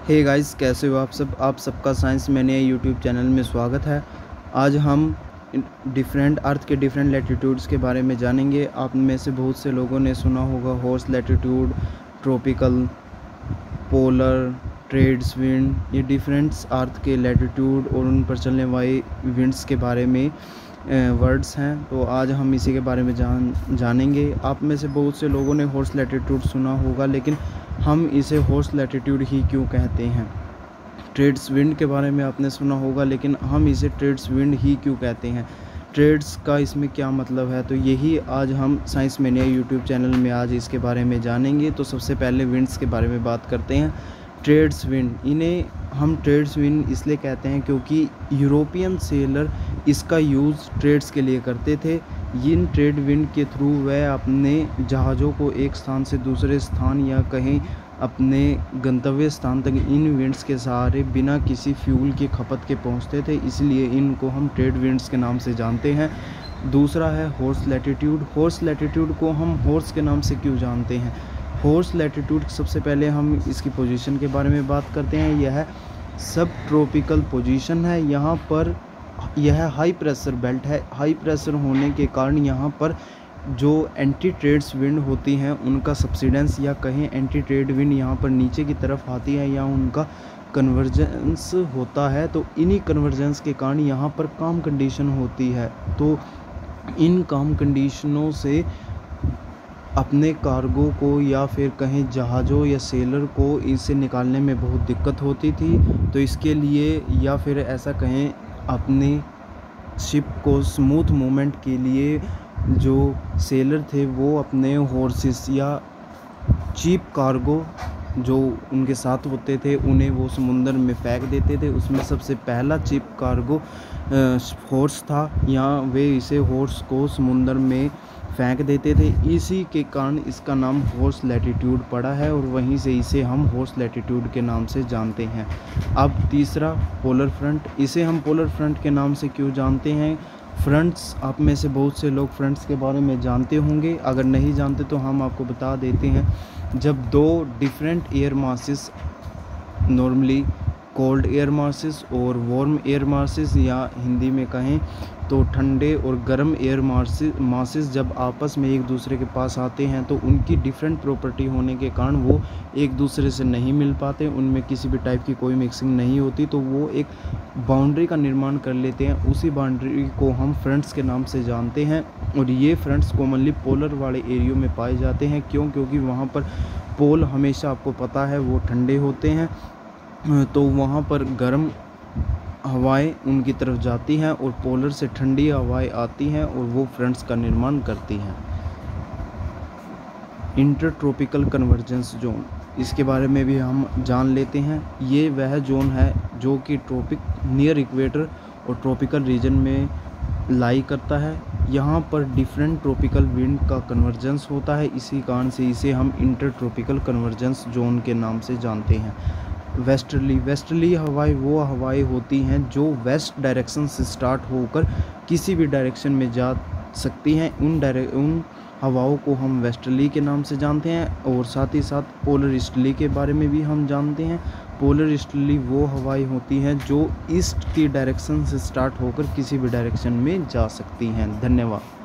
Hey guys, कैसे हो आप सबका साइंस मैंने यूट्यूब चैनल में स्वागत है। आज हम डिफरेंट अर्थ के डिफरेंट लैटिट्यूड्स के बारे में जानेंगे। आप में से बहुत से लोगों ने सुना होगा horse latitude, tropical, polar, trades wind. ये डिफरेंट्स अर्थ के लैटिट्यूड और उन पर चलने वाली विंड्स के बारे में वर्ड्स हैं। तो आज हम इसी के बारे में जानेंगे। आप में से बहुत से लोगों ने हॉर्स लैटिट्यूड सुना होगा, लेकिन हम इसे हॉर्स लैटिट्यूड ही क्यों कहते हैं। ट्रेड्स विंड के बारे में आपने सुना होगा, लेकिन हम इसे ट्रेड्स विंड ही क्यों कहते हैं। ट्रेड्स का इसमें क्या मतलब है, तो यही आज हम साइंस मैनिया यूट्यूब चैनल में आज इसके बारे में जानेंगे। तो सबसे पहले विंड्स के बारे में बात करते हैं। ट्रेड्स विंड, इन्हें हम ट्रेड्स विंड इसलिए कहते हैं क्योंकि यूरोपियन सेलर इसका यूज़ ट्रेड्स के लिए करते थे। इन ट्रेड विंड के थ्रू वह अपने जहाज़ों को एक स्थान से दूसरे स्थान या कहीं अपने गंतव्य स्थान तक इन विंड्स के सहारे बिना किसी फ्यूल की खपत के पहुंचते थे, इसलिए इनको हम ट्रेड विंड्स के नाम से जानते हैं। दूसरा है हॉर्स लैटिट्यूड। हॉर्स लैटिट्यूड को हम हॉर्स के नाम से क्यों जानते हैं। हॉर्स लैटिट्यूड, सबसे पहले हम इसकी पोजीशन के बारे में बात करते हैं। यह सब ट्रॉपिकल पोजीशन है। यहाँ पर यह हाई प्रेशर बेल्ट है। हाई प्रेशर होने के कारण यहाँ पर जो एंटी ट्रेड्स विंड होती हैं उनका सब्सिडेंस या कहें एंटी ट्रेड विंड यहाँ पर नीचे की तरफ आती है या उनका कन्वर्जेंस होता है। तो इन्हीं कन्वर्जेंस के कारण यहाँ पर काम कंडीशन होती है। तो इन काम कंडीशनों से अपने कार्गो को या फिर कहीं जहाज़ों या सेलर को इसे निकालने में बहुत दिक्कत होती थी। तो इसके लिए या फिर ऐसा कहें अपनी शिप को स्मूथ मूवमेंट के लिए जो सेलर थे वो अपने हॉर्सेस या चीप कार्गो जो उनके साथ होते थे उन्हें वो समुंदर में फेंक देते थे। उसमें सबसे पहला चीप कार्गो हॉर्स था। यहाँ वे इसे हॉर्स को समुंदर में फेंक देते थे। इसी के कारण इसका नाम हॉर्स लैटिट्यूड पड़ा है और वहीं से इसे हम हॉर्स लैटिट्यूड के नाम से जानते हैं। अब तीसरा पोलर फ्रंट। इसे हम पोलर फ्रंट के नाम से क्यों जानते हैं। फ्रंट्स, आप में से बहुत से लोग फ्रंट्स के बारे में जानते होंगे, अगर नहीं जानते तो हम आपको बता देते हैं। जब दो different air masses, normally cold air masses और वार्म एयर मासेस, या हिंदी में कहें तो ठंडे और गर्म एयर मासेस जब आपस में एक दूसरे के पास आते हैं तो उनकी डिफरेंट प्रॉपर्टी होने के कारण वो एक दूसरे से नहीं मिल पाते, उनमें किसी भी टाइप की कोई मिक्सिंग नहीं होती, तो वो एक बाउंड्री का निर्माण कर लेते हैं। उसी बाउंड्री को हम फ्रंट्स के नाम से जानते हैं। और ये फ्रंट्स कॉमनली पोलर वाले एरियो में पाए जाते हैं। क्योंकि वहाँ पर पोल हमेशा, आपको पता है, वो ठंडे होते हैं, तो वहाँ पर गर्म हवाएं उनकी तरफ जाती हैं और पोलर से ठंडी हवाएं आती हैं और वो फ्रंट्स का निर्माण करती हैं। इंटर ट्रॉपिकल कन्वर्जेंस जोन, इसके बारे में भी हम जान लेते हैं। ये वह जोन है जो कि ट्रॉपिक नियर इक्वेटर और ट्रॉपिकल रीजन में लाई करता है। यहाँ पर डिफरेंट ट्रॉपिकल विंड का कन्वर्जेंस होता है। इसी कारण से इसे हम इंटर ट्रॉपिकल कन्वर्जेंस जोन के नाम से जानते हैं। वेस्टर्ली हवाएं वो हवाएं होती हैं जो वेस्ट डायरेक्शन से स्टार्ट होकर किसी भी डायरेक्शन में जा सकती हैं। उन हवाओं को हम वेस्टर्ली के नाम से जानते हैं। और साथ ही साथ पोलर ईस्टर्ली के बारे में भी हम जानते हैं। पोलर ईस्टर्ली वो हवाएं होती हैं जो ईस्ट की डायरेक्शन से स्टार्ट होकर किसी भी डायरेक्शन में जा सकती हैं। धन्यवाद।